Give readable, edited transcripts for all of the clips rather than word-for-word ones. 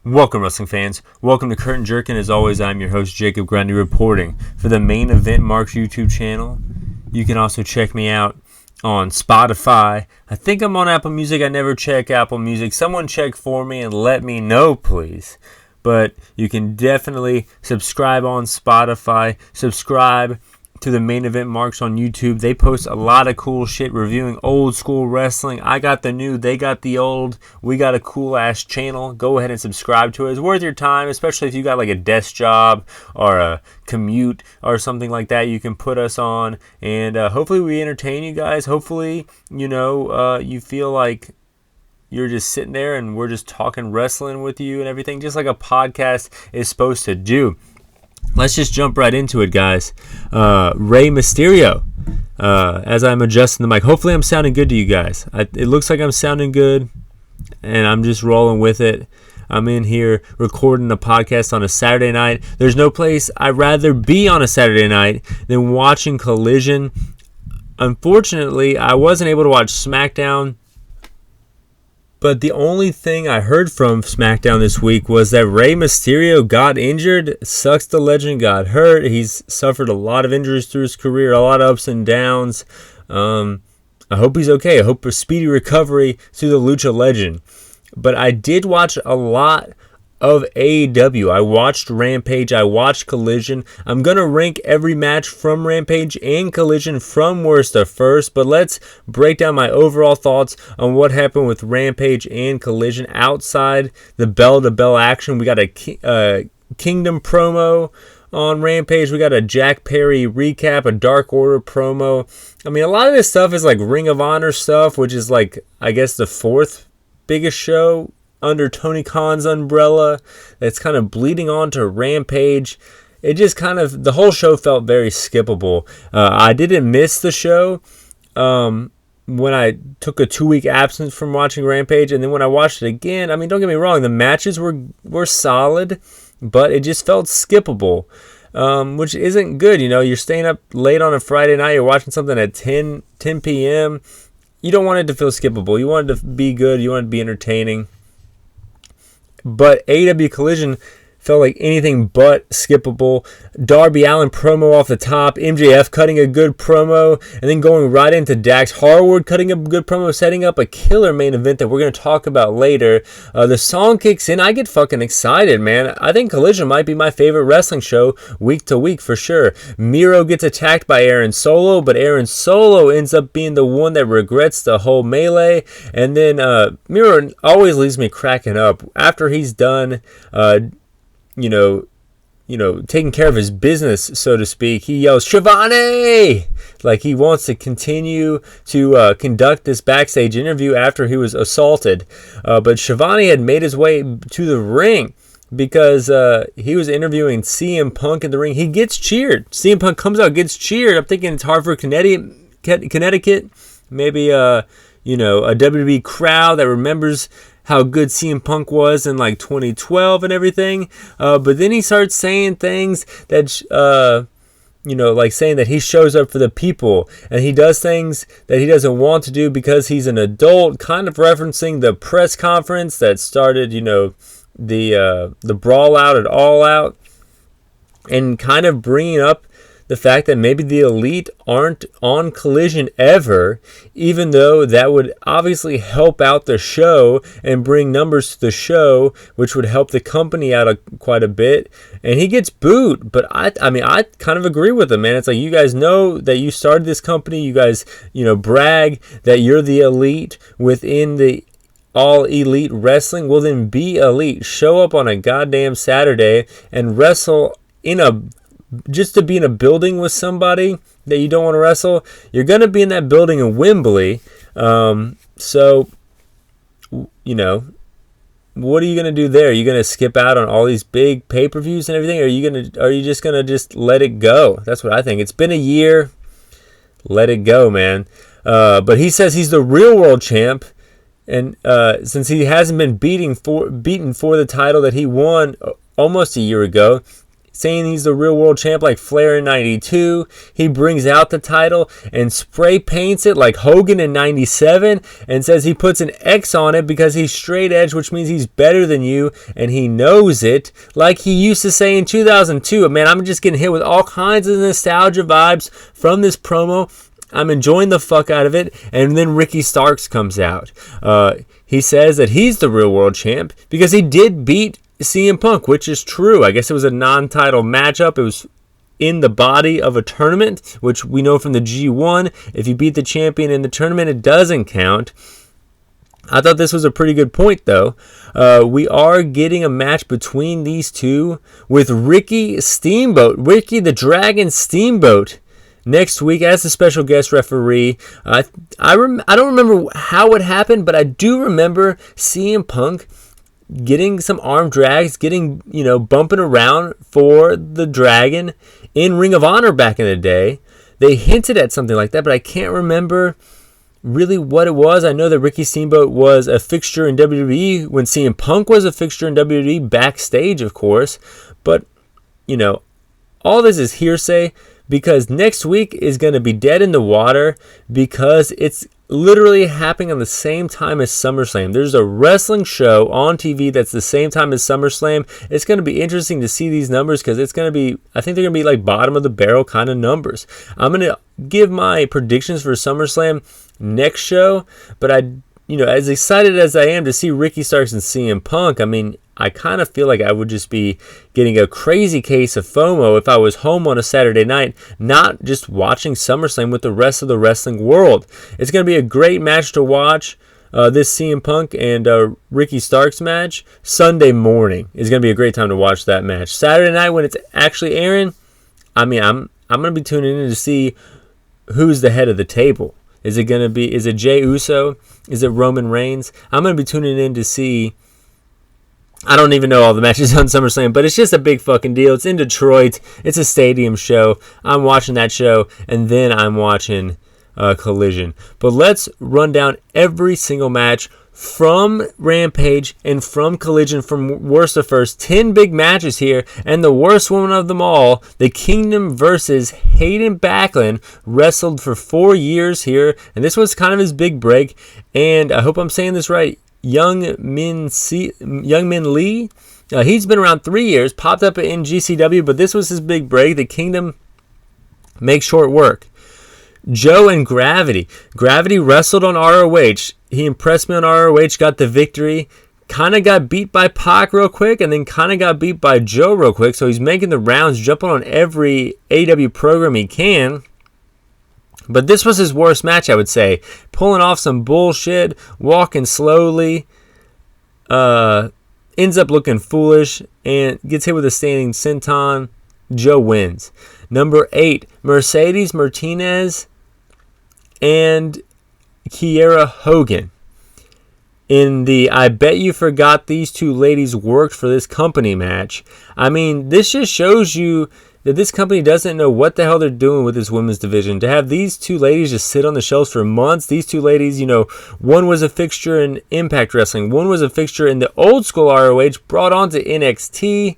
Welcome, wrestling fans. Welcome to Curtain Jerkin. As always, I'm your host, Jacob Grondy, reporting for the Main Event Marks YouTube channel. You can also check me out on Spotify. I think I'm on Apple Music. I never check Apple Music. Someone check for me and let me know, please. But you can definitely subscribe on Spotify. Subscribe to the Main Event Marks on YouTube. They post a lot of cool shit reviewing old school wrestling. I got the new, they got the old. We got a cool ass channel. Go ahead and subscribe to it. It's worth your time, especially if you got like a desk job or a commute or something like that. You can put us on, and hopefully we entertain you guys. Hopefully, you feel like you're just sitting there and we're just talking wrestling with you and everything, just like a podcast is supposed to do. Let's just jump right into it, guys. Rey Mysterio, as I'm adjusting the mic. Hopefully I'm sounding good to you guys. It looks like I'm sounding good, and I'm just rolling with it. I'm in here recording a podcast on a Saturday night. There's no place I'd rather be on a Saturday night than watching Collision. Unfortunately, I wasn't able to watch SmackDown, but the only thing I heard from SmackDown this week was that Rey Mysterio got injured. Sucks the legend got hurt. He's suffered a lot of injuries through his career, a lot of ups and downs. I hope he's okay. I hope a speedy recovery to the Lucha legend. But I did watch a lot of AEW. I watched Rampage. I watched Collision. I'm going to rank every match from Rampage and Collision from worst to first, but let's break down my overall thoughts on what happened with Rampage and Collision outside the bell-to-bell action. We got a Kingdom promo on Rampage. We got a Jack Perry recap, a Dark Order promo. I mean, a lot of this stuff is like Ring of Honor stuff, which is like, I guess, the fourth biggest show under Tony Khan's umbrella. That's kind of bleeding on to Rampage. It just kind of, the whole show felt very skippable. I didn't miss the show when I took a 2-week absence from watching Rampage, and then when I watched it again, I mean, don't get me wrong, the matches were solid, but it just felt skippable, which isn't good. You know, you're staying up late on a Friday night, you're watching something at 10 p.m. You don't want it to feel skippable. You want it to be good. You want it to be entertaining. But AEW Collision felt like anything but skippable. Darby Allin promo off the top, MJF cutting a good promo, and then going right into Dax Harwood cutting a good promo, setting up a killer main event that we're going to talk about later. The song kicks in. I get fucking excited, man. I think Collision might be my favorite wrestling show week to week for sure. Miro gets attacked by Aaron Solo, but Aaron Solo ends up being the one that regrets the whole melee. And then Miro always leaves me cracking up. After he's done taking care of his business, so to speak, he yells, "Shivani!" Like he wants to continue to conduct this backstage interview after he was assaulted. But Shivani had made his way to the ring because he was interviewing CM Punk in the ring. He gets cheered. CM Punk comes out, gets cheered. I'm thinking it's Hartford, Connecticut. Maybe a WWE crowd that remembers how good CM Punk was in like 2012 and everything. But then he starts saying things that, like saying that he shows up for the people and he does things that he doesn't want to do because he's an adult, kind of referencing the press conference that started, the brawl out at All Out, and kind of bringing up the fact that maybe the Elite aren't on Collision ever, even though that would obviously help out the show and bring numbers to the show, which would help the company out quite a bit. And he gets booed, but I kind of agree with him, man. It's like, you guys know that you started this company. You guys, brag that you're the Elite within the All Elite Wrestling. Well, then be Elite. Show up on a goddamn Saturday and wrestle just to be in a building with somebody that you don't want to wrestle. You're going to be in that building in Wembley. So, what are you going to do there? Are you going to skip out on all these big pay-per-views and everything? Are you just going to just let it go? That's what I think. It's been a year. Let it go, man. But he says he's the real world champ. And since he hasn't been beaten for the title that he won almost a year ago, saying he's the real world champ like Flair in 92. He brings out the title and spray paints it like Hogan in 97 and says he puts an X on it because he's straight edge, which means he's better than you, and he knows it, like he used to say in 2002. Man, I'm just getting hit with all kinds of nostalgia vibes from this promo. I'm enjoying the fuck out of it. And then Ricky Starks comes out. He says that he's the real world champ because he did beat CM Punk, which is true. I guess it was a non-title matchup. It was in the body of a tournament, which we know from the G1. If you beat the champion in the tournament, it doesn't count. I thought this was a pretty good point, though. We are getting a match between these two with Ricky the Dragon Steamboat, next week as a special guest referee. I don't remember how it happened, but I do remember CM Punk getting some arm drags, bumping around for the Dragon in Ring of Honor back in the day. They hinted at something like that, but I can't remember really what it was. I know that Ricky Steamboat was a fixture in WWE when CM Punk was a fixture in WWE backstage, of course. But, all this is hearsay, because next week is going to be dead in the water because it's literally happening on the same time as SummerSlam. There's a wrestling show on TV that's the same time as SummerSlam. It's going to be interesting to see these numbers because I think they're going to be like bottom of the barrel kind of numbers. I'm going to give my predictions for SummerSlam next show, but as excited as I am to see Ricky Starks and CM Punk, I kind of feel like I would just be getting a crazy case of FOMO if I was home on a Saturday night, not just watching SummerSlam with the rest of the wrestling world. It's going to be a great match to watch. This CM Punk and Ricky Starks match. Sunday morning is going to be a great time to watch that match. Saturday night when it's actually airing, I'm going to be tuning in to see who's the head of the table. Is it Jey Uso? Is it Roman Reigns? I'm going to be tuning in to see. I don't even know all the matches on SummerSlam, but it's just a big fucking deal. It's in Detroit. It's a stadium show. I'm watching that show, and then I'm watching Collision. But let's run down every single match from Rampage and from Collision from worst to first. 10 big matches here, and the worst one of them all, the Kingdom versus Hayden Backlund, wrestled for 4 years here, and this was kind of his big break, and I hope I'm saying this right. Young Min Lee, he's been around 3 years, popped up in GCW, but this was his big break. The Kingdom makes short work. Joe and Gravity. Gravity wrestled on ROH. He impressed me on ROH, got the victory. Kind of got beat by Pac real quick, and then kind of got beat by Joe real quick. So he's making the rounds, jumping on every AW program he can. But this was his worst match, I would say. Pulling off some bullshit, walking slowly, ends up looking foolish, and gets hit with a standing senton. Joe wins. Number 8, Mercedes Martinez and Kiera Hogan. In the I bet you forgot these two ladies worked for this company match. This just shows you that this company doesn't know what the hell they're doing with this women's division. To have these two ladies just sit on the shelves for months, these two ladies, one was a fixture in Impact Wrestling, one was a fixture in the old school ROH, brought on to NXT.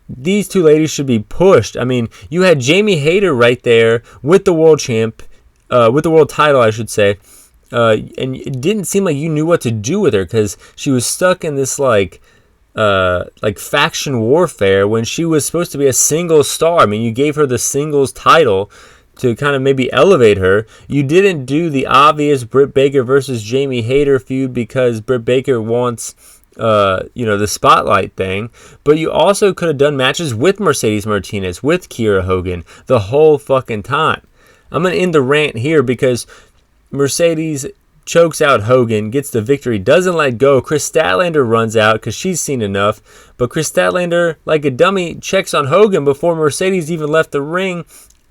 These two ladies should be pushed. You had Jamie Hayter right there with the world with the world title, I should say. And it didn't seem like you knew what to do with her because she was stuck in this like faction warfare when she was supposed to be a single star. You gave her the singles title to kind of maybe elevate her. You didn't do the obvious Britt Baker versus Jamie Hayter feud because Britt Baker wants the spotlight thing, but you also could have done matches with Mercedes Martinez, with Kiera Hogan the whole fucking time. I'm going to end the rant here because Mercedes chokes out Hogan, gets the victory, doesn't let go. Chris Statlander runs out because she's seen enough, but Chris Statlander, like a dummy, checks on Hogan before Mercedes even left the ring.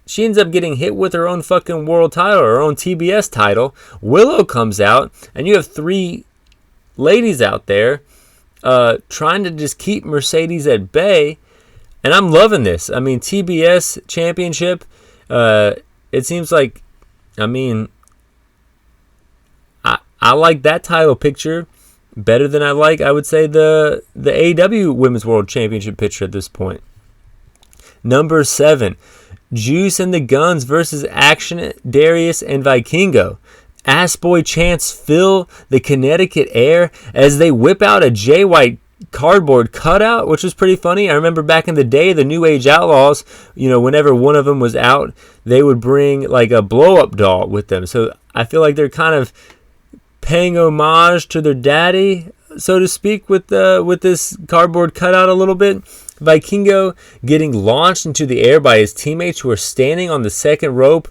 She ends up getting hit with her own fucking world title, her own TBS title. Willow comes out, and you have 3 ladies out there trying to just keep Mercedes at bay, and I'm loving this. TBS championship, it seems like, I like that title picture better than I like, I would say, the AEW Women's World Championship picture at this point. Number 7, Juice and the Guns versus Action, Darius, and Vikingo. Ass Boy chants fill the Connecticut air as they whip out a Jay White cardboard cutout, which was pretty funny. I remember back in the day, the New Age Outlaws, whenever one of them was out, they would bring like a blow-up doll with them. So I feel like they're kind of paying homage to their daddy, so to speak, with this cardboard cutout a little bit. Vikingo getting launched into the air by his teammates who are standing on the second rope,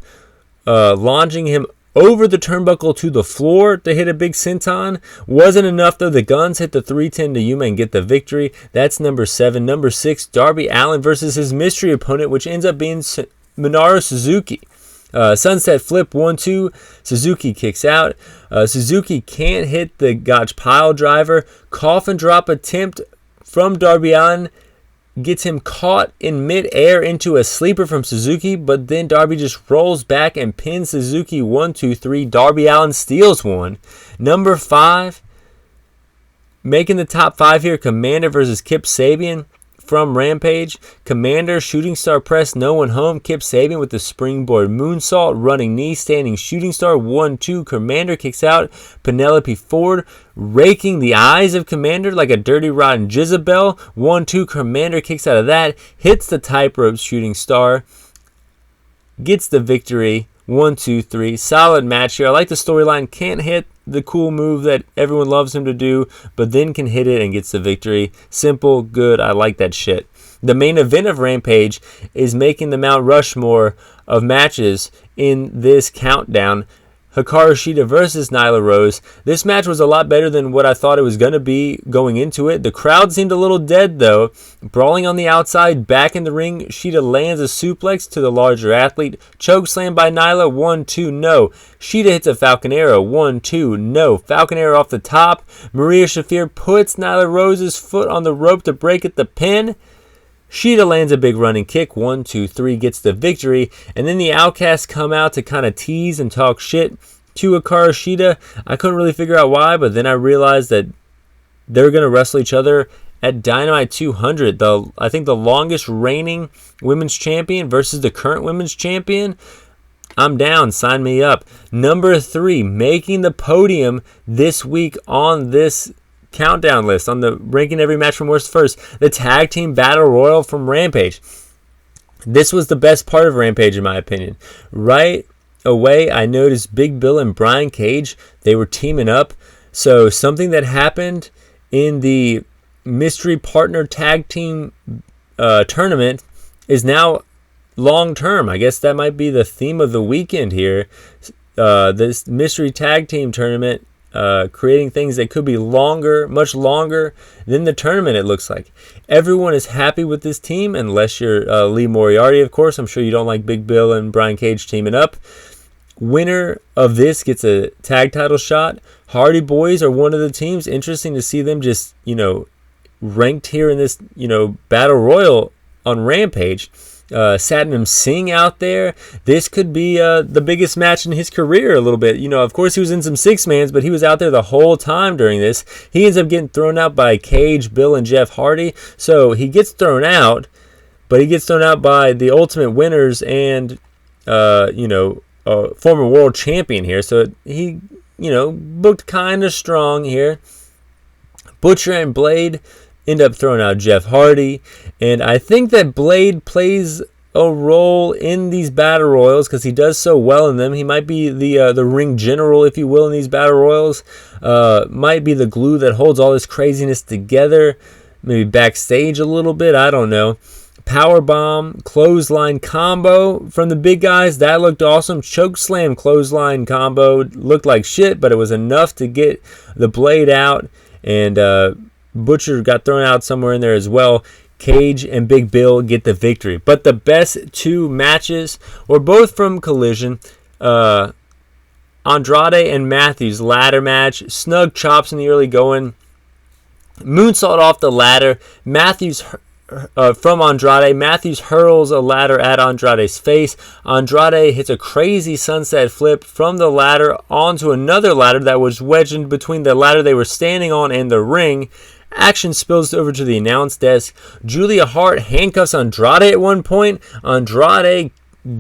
launching him over the turnbuckle to the floor to hit a big senton. Wasn't enough though. The Guns hit the 310 to Yuma and get the victory. That's number 7. Number 6, Darby Allin versus his mystery opponent, which ends up being Minoru Suzuki. Sunset Flip 1-2. Suzuki kicks out. Suzuki can't hit the Gotch pile driver. Coffin drop attempt from Darby Allin gets him caught in mid-air into a sleeper from Suzuki, but then Darby just rolls back and pins Suzuki 1-2-3. Darby Allin steals one. Number 5, making the top 5 here, Commander versus Kip Sabian from Rampage. Commander shooting star press, no one home. Kip Sabian with the springboard moonsault, running knee, standing shooting star 1-2. Commander kicks out. Penelope Ford raking the eyes of Commander like a dirty rotten Jezebel. 1-2. Commander kicks out of that, hits the tightrope shooting star, gets the victory. 1-2-3. Solid match here. I like the storyline. Can't hit the cool move that everyone loves him to do, but then can hit it and gets the victory. Simple, good. I like that shit. The main event of Rampage is making the Mount Rushmore of matches in this countdown. Hikaru Shida versus Nyla Rose. This match was a lot better than what I thought it was going to be going into it. The crowd seemed a little dead though. Brawling on the outside, back in the ring, Shida lands a suplex to the larger athlete. Chokeslam by Nyla, 1-2, no. Shida hits a Falcon Arrow, 1-2, no. Falcon Arrow off the top. Maria Shafir puts Nyla Rose's foot on the rope to break at the pin. Shida lands a big running kick, 1-2-3, gets the victory, and then the Outcasts come out to kind of tease and talk shit to Hikaru Shida. I couldn't really figure out why, but then I realized that they're going to wrestle each other at Dynamite 200. I think the longest reigning women's champion versus the current women's champion. I'm down. Sign me up. Number 3, making the podium this week on this countdown list, on the ranking every match from worst to first, the tag team battle royal from Rampage. This was the best part of Rampage in my opinion. Right away I noticed Big Bill and Brian Cage, they were teaming up. So something that happened in the mystery partner tag team tournament is now long term. I guess that might be the theme of the weekend here. This mystery tag team tournament, creating things that could be longer, much longer than the tournament, it looks like. Everyone is happy with this team, unless you're Lee Moriarty, of course. I'm sure you don't like Big Bill and Brian Cage teaming up. Winner of this gets a tag title shot. Hardy Boys are one of the teams. Interesting to see them just, ranked here in this, battle royal on Rampage. Satnam Singh out there. This could be the biggest match in his career a little bit. Of course he was in some six-mans, but he was out there the whole time during this. He ends up getting thrown out by Cage, Bill, and Jeff Hardy. So he gets thrown out, but he gets thrown out by the Ultimate Winners and, former world champion here. So he, booked kind of strong here. Butcher and Blade end up throwing out Jeff Hardy, and I think that Blade plays a role in these battle royals because he does so well in them. He might be the ring general, if you will, in these battle royals. Might be the glue that holds all this craziness together. Maybe backstage a little bit, I don't know. Powerbomb, clothesline combo from the big guys. That looked awesome. Chokeslam clothesline combo looked like shit, but it was enough to get the Blade out, and Butcher got thrown out somewhere in there as well. Cage and Big Bill get the victory. But the best two matches were both from Collision. Andrade and Matthews ladder match. Snug chops in the early going. Moonsault off the ladder. Matthews from Andrade. Matthews hurls a ladder at Andrade's face. Andrade hits a crazy sunset flip from the ladder onto another ladder that was wedged in between the ladder they were standing on and the ring. Action spills over to the announce desk. Julia Hart handcuffs Andrade at one point. Andrade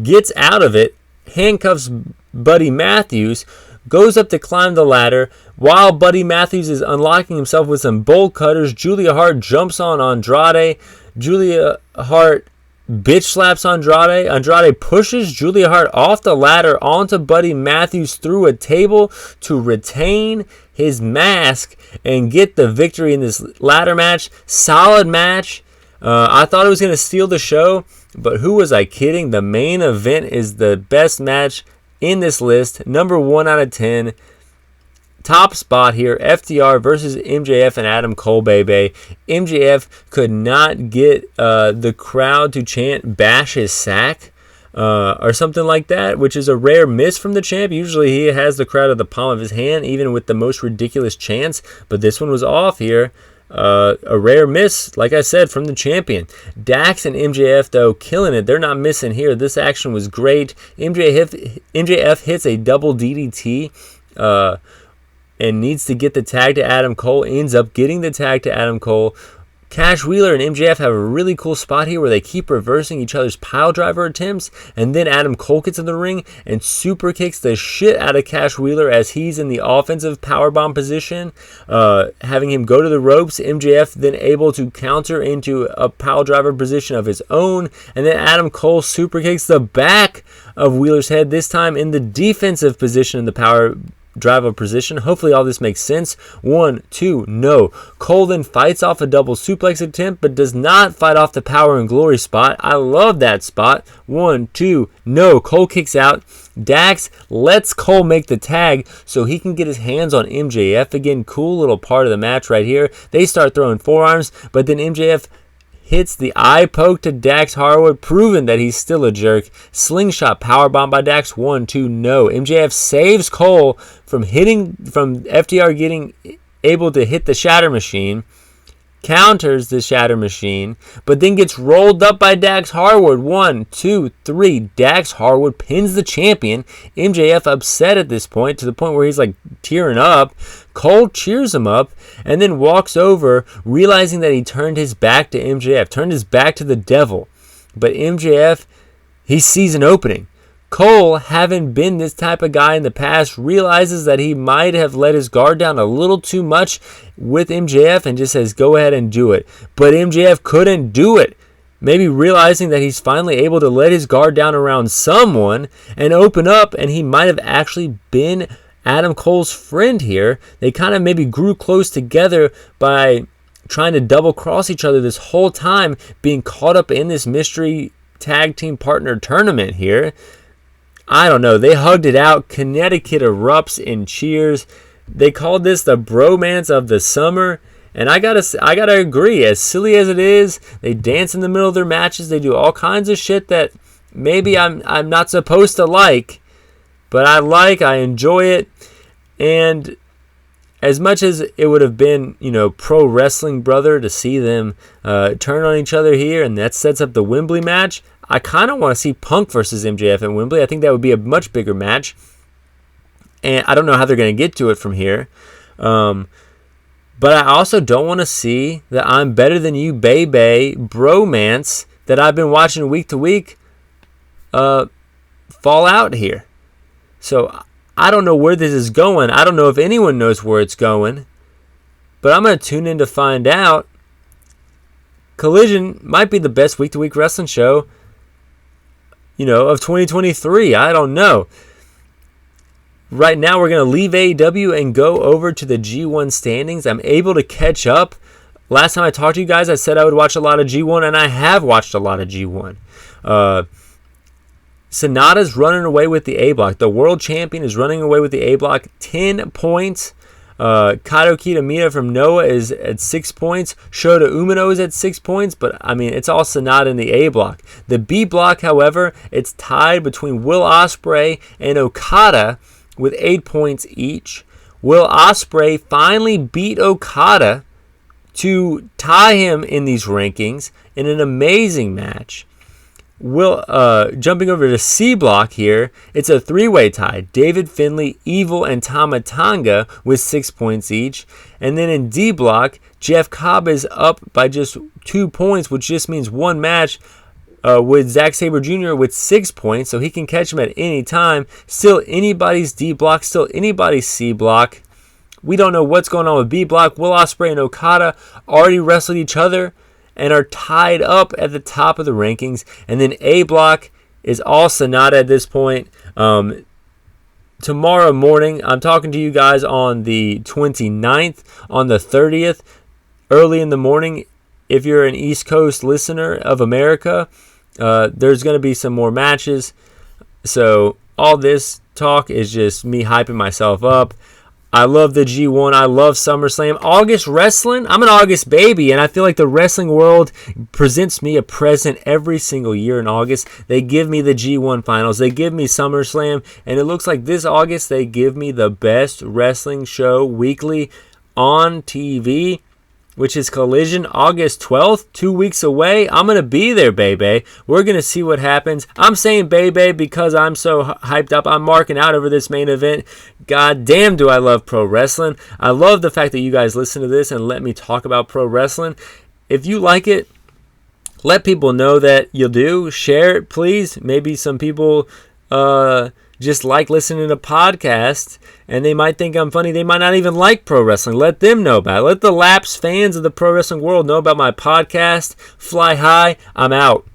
gets out of it, handcuffs Buddy Matthews, goes up to climb the ladder. While Buddy Matthews is unlocking himself with some bolt cutters, Julia Hart jumps on Andrade. Julia Hart bitch slaps Andrade. Andrade pushes Julia Hart off the ladder onto Buddy Matthews through a table to retain his mask and get the victory in this ladder match. Solid match. I thought it was going to steal the show, but who was I kidding? The main event is the best match in this list. Number 1 out of 10. Top spot here, FTR versus MJF and Adam Cole, baby. MJF could not get the crowd to chant "bash his sack" or something like that, which is a rare miss from the champ. Usually he has the crowd at the palm of his hand, even with the most ridiculous chants, but this one was off here. A rare miss, like I said, from the champion. Dax and MJF, though, killing it. They're not missing here. This action was great. MJF hits a double DDT and needs to get the tag to Adam Cole. Ends up getting the tag to Adam Cole. Cash Wheeler and MJF have a really cool spot here where they keep reversing each other's pile driver attempts, and then Adam Cole gets in the ring and super kicks the shit out of Cash Wheeler as he's in the offensive powerbomb position, having him go to the ropes. MJF then able to counter into a pile driver position of his own, and then Adam Cole super kicks the back of Wheeler's head, this time in the defensive position in the power driver position. Hopefully all this makes sense. 1, 2, no. Cole then fights off a double suplex attempt, but does not fight off the power and glory spot. I love that spot. 1, 2, no. Cole kicks out. Dax lets Cole make the tag so he can get his hands on MJF again. Cool little part of the match right here. They start throwing forearms, but then MJF hits the eye poke to Dax Harwood, proving that he's still a jerk. Slingshot powerbomb by Dax. 1, 2, no. MJF saves Cole from FTR getting able to hit the Shatter Machine, counters the Shatter Machine, but then gets rolled up by Dax Harwood. 1, 2, 3. Dax Harwood pins the champion. MJF upset at this point, to the point where he's like tearing up. Cole cheers him up and then walks over, realizing that he turned his back to MJF, turned his back to the devil. But MJF, he sees an opening. Cole, having been this type of guy in the past, realizes that he might have let his guard down a little too much with MJF and just says, go ahead and do it. But MJF couldn't do it. Maybe realizing that he's finally able to let his guard down around someone and open up, and he might have actually been Adam Cole's friend here. They kind of maybe grew close together by trying to double cross each other this whole time, being caught up in this mystery tag team partner tournament here. I don't know. They hugged it out. Connecticut erupts in cheers. They called this the bromance of the summer. And I gotta agree. As silly as it is, they dance in the middle of their matches. They do all kinds of shit that maybe I'm not supposed to like, but I enjoy it. And as much as it would have been, pro wrestling brother to see them turn on each other here, and that sets up the Wembley match, I kind of want to see Punk versus MJF at Wembley. I think that would be a much bigger match. And I don't know how they're going to get to it from here. But I also don't want to see the I'm better than you, baby bromance that I've been watching week to week fall out here. So I don't know where this is going. I don't know if anyone knows where it's going. But I'm going to tune in to find out. Collision might be the best week-to-week wrestling show, of 2023. I don't know. Right now, we're going to leave AEW and go over to the G1 standings. I'm able to catch up. Last time I talked to you guys, I said I would watch a lot of G1, and I have watched a lot of G1. Sonata's running away with the A block. The world champion is running away with the A block. 10 points. Kaito Kitamita from Noah is at 6 points. Shota Umino is at 6 points, but it's all Sonata in the A block. The B block, however, it's tied between Will Ospreay and Okada with 8 points each. Will Ospreay finally beat Okada to tie him in these rankings in an amazing match. Jumping over to C block here, it's a three-way tie. David Finlay, Evil, and Tama Tonga with 6 points each. And then in D block, Jeff Cobb is up by just 2 points, which just means one match with Zack Sabre Jr. with 6 points, so he can catch him at any time. Still anybody's D block, still anybody's C block. We don't know what's going on with B block. Will Ospreay and Okada already wrestled each other and are tied up at the top of the rankings. And then A block is all Sonata at this point. Tomorrow morning, I'm talking to you guys on the 29th, on the 30th, early in the morning. If you're an East Coast listener of America, there's going to be some more matches. So all this talk is just me hyping myself up. I love the G1. I love SummerSlam. August wrestling. I'm an August baby, and I feel like the wrestling world presents me a present every single year in August. They give me the G1 finals. They give me SummerSlam, and it looks like this August they give me the best wrestling show weekly on TV, which is Collision, August 12th, 2 weeks away. I'm going to be there, baby. We're going to see what happens. I'm saying baby because I'm so hyped up. I'm marking out over this main event. God damn, do I love pro wrestling. I love the fact that you guys listen to this and let me talk about pro wrestling. If you like it, let people know that you do. Share it, please. Maybe some people just like listening to podcasts, and they might think I'm funny. They might not even like pro wrestling. Let them know about it. Let the lapsed fans of the pro wrestling world know about my podcast. Fly high. I'm out.